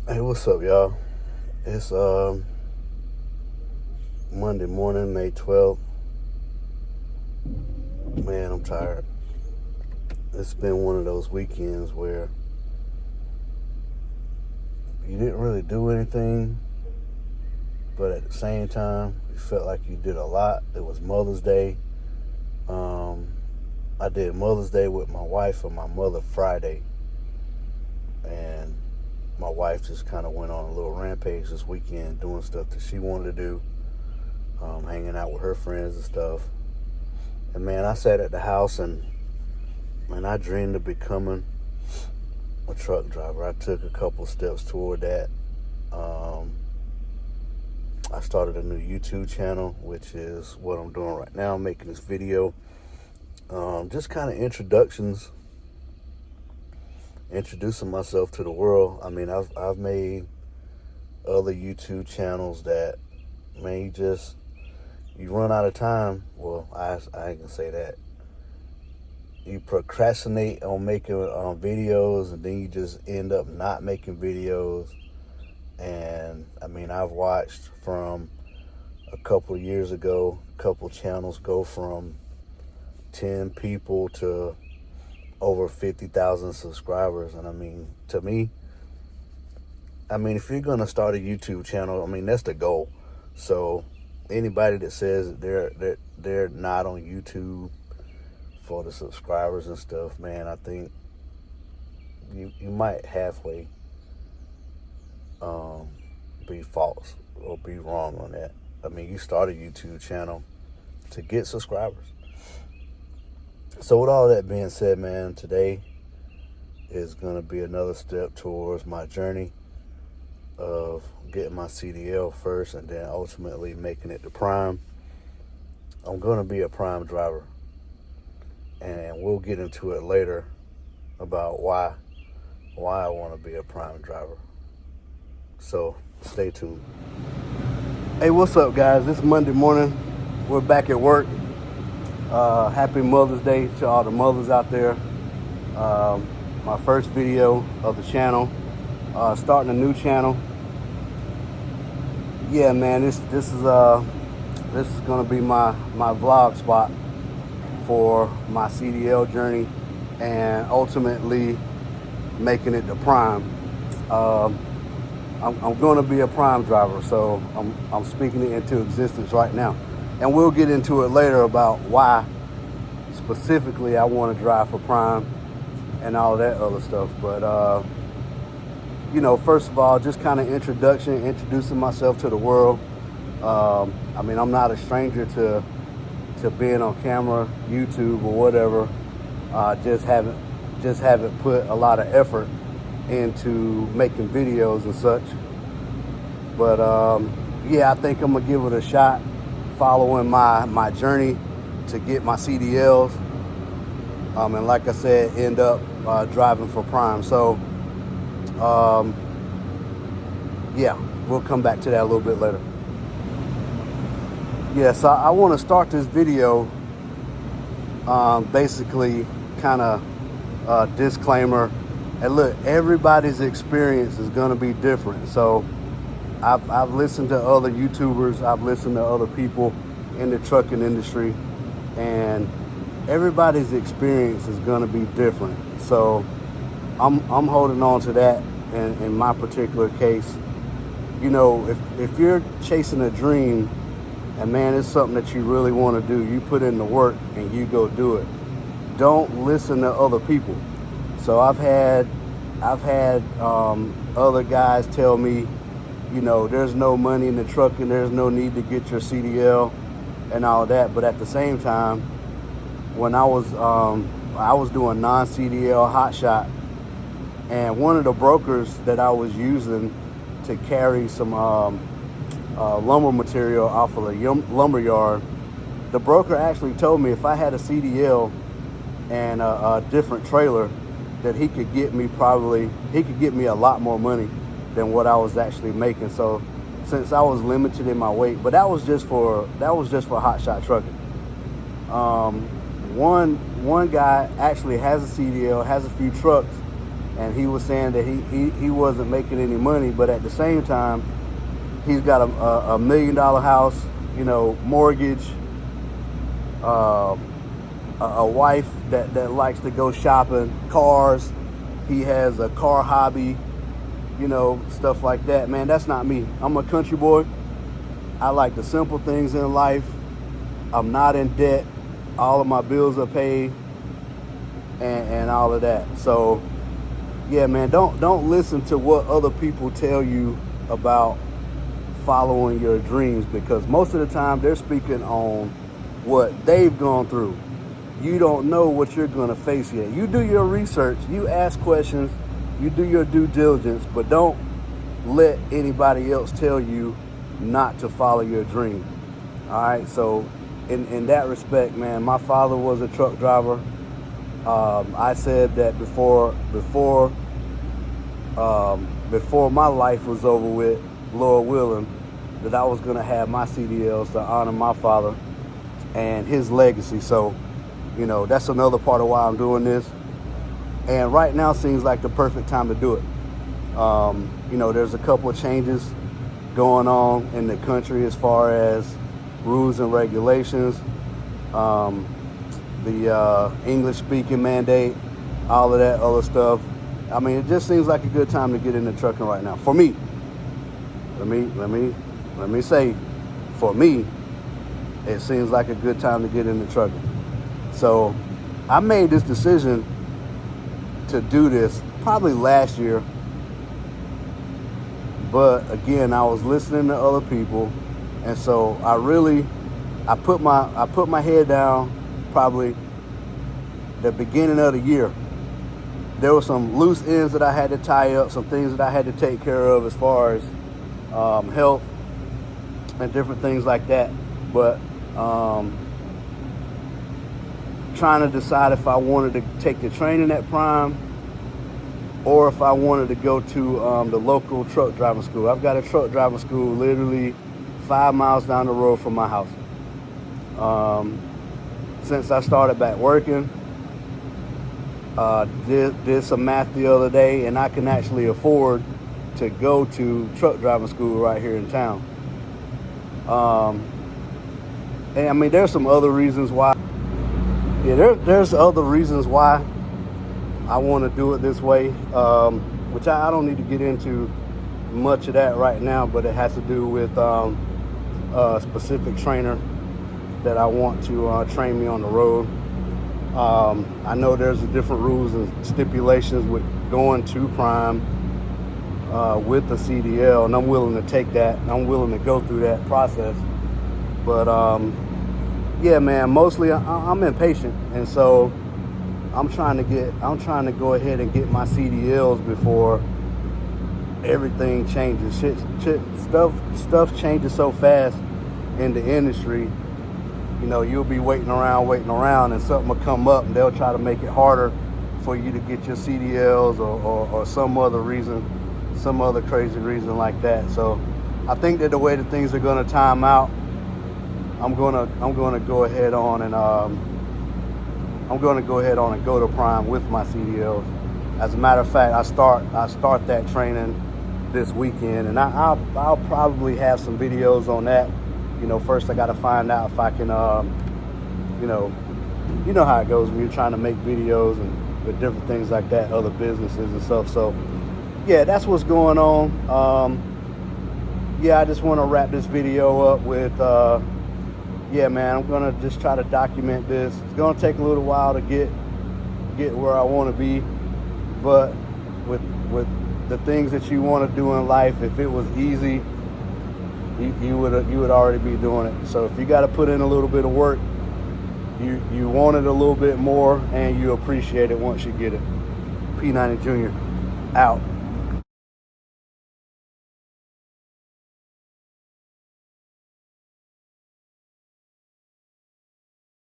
Hey, what's up, y'all? It's Monday morning, May 12th. Man, I'm tired. It's been one of those weekends where you didn't really do anything, but at the same time, you felt like you did a lot. It was Mother's Day. I did Mother's Day with my wife and my mother Friday, and my wife just kind of went on a little rampage this weekend, doing stuff that she wanted to do, hanging out with her friends and stuff. And man, I sat at the house and I dreamed of becoming a truck driver. I took a couple steps toward that. I started a new YouTube channel, which is what I'm doing right now. I'm making this video. Just kind of introducing myself to the world. I mean, I've made other YouTube channels that, man, you run out of time. Well, I ain't gonna say that. You procrastinate on making videos, and then you just end up not making videos. And I mean, I've watched from a couple of years ago, a couple channels go from 10 people to over 50,000 subscribers. And I mean, to me, if you're gonna start a YouTube channel, I mean, that's the goal. So anybody that says that they're not on YouTube for the subscribers and stuff, man, I think you might halfway be false or be wrong on that. I mean, you start a YouTube channel to get subscribers. So with all that being said, man, today is going to be another step towards my journey of getting my CDL first and then ultimately making it to Prime. I'm going to be a Prime driver, and we'll get into it later about why I want to be a Prime driver. So stay tuned. Hey, what's up, guys? It's Monday morning. We're back at work. Happy Mother's Day to all the mothers out there. My first video of the channel. Starting a new channel. Yeah, man, this is gonna be my vlog spot for my CDL journey and ultimately making it to Prime. I'm going to be a Prime driver, so I'm speaking it into existence right now. And we'll get into it later about why specifically I want to drive for Prime and all that other stuff. But, first of all, just kind of introducing myself to the world. I mean, I'm not a stranger to being on camera, YouTube, or whatever. Just haven't put a lot of effort into making videos and such. But yeah, I think I'm gonna give it a shot, following my journey to get my CDLs, and like I said, end up driving for Prime. So yeah, we'll come back to that a little bit later. Yeah, so I want to start this video basically kind of disclaimer. And look, everybody's experience is going to be different. So I've listened to other YouTubers, I've listened to other people in the trucking industry, and everybody's experience is going to be different. So I'm holding on to that in my particular case. You know, if you're chasing a dream and man, it's something that you really want to do, you put in the work and you go do it. Don't listen to other people. So I've had other guys tell me, you know, there's no money in the trucking, there's no need to get your CDL and all that. But at the same time, when I was doing non-CDL hotshot, and one of the brokers that I was using to carry some lumber material off of a lumber yard, the broker actually told me if I had a CDL and a different trailer, that he could get me a lot more money than what I was actually making. So since I was limited in my weight, but that was just for hotshot trucking. One guy actually has a CDL, has a few trucks, and he was saying that he wasn't making any money, but at the same time, he's got a $1 million house, you know, mortgage, a wife that likes to go shopping, cars. He has a car hobby, you know, stuff like that. Man, that's not me. I'm a country boy. I like the simple things in life. I'm not in debt. All of my bills are paid, and all of that. So, yeah, man, don't listen to what other people tell you about following your dreams, because most of the time they're speaking on what they've gone through. You don't know what you're going to face yet. You do your research, you ask questions, you do your due diligence, but don't let anybody else tell you not to follow your dream. All right, so in that respect, man, my father was a truck driver. I said that before my life was over with, Lord willing, that I was going to have my CDLs to honor my father and his legacy. So, you know, that's another part of why I'm doing this. And right now seems like the perfect time to do it. You know, there's a couple of changes going on in the country as far as rules and regulations, the English speaking mandate, all of that other stuff. I mean, it just seems like a good time to get into trucking right now. For me, let me say, for me, it seems like a good time to get into trucking. So I made this decision to do this probably last year, but again, I was listening to other people, and so I put my head down probably the beginning of the year. There were some loose ends that I had to tie up, some things that I had to take care of as far as health and different things like that. But trying to decide if I wanted to take the training at Prime or if I wanted to go to the local truck driving school. I've got a truck driving school literally 5 miles down the road from my house. Since I started back working, did some math the other day, and I can actually afford to go to truck driving school right here in town. And I mean, there's some other reasons why. Yeah, there's other reasons why I want to do it this way, which I don't need to get into much of that right now, but it has to do with a specific trainer that I want to train me on the road. I know there's different rules and stipulations with going to Prime with the CDL, and I'm willing to take that. I'm willing to go through that process. But yeah, man, mostly I'm impatient, and so I'm trying to go ahead and get my CDLs before everything changes. Stuff changes so fast in the industry. You know, you'll be waiting around, and something will come up, and they'll try to make it harder for you to get your CDLs or some other reason, some other crazy reason like that. So I think that the way that things are going to time out, I'm gonna go ahead on and go to Prime with my CDLs. As a matter of fact, I start that training this weekend, and I'll probably have some videos on that. You know, first I got to find out if I can, you know how it goes when you're trying to make videos and with different things like that, other businesses and stuff. So yeah, that's what's going on. Yeah, I just want to wrap this video up with, yeah, man, I'm going to just try to document this. It's going to take a little while to get where I want to be, but with the things that you want to do in life, if it was easy, you would already be doing it. So if you got to put in a little bit of work, you want it a little bit more, and you appreciate it once you get it. Pniny Jr. out.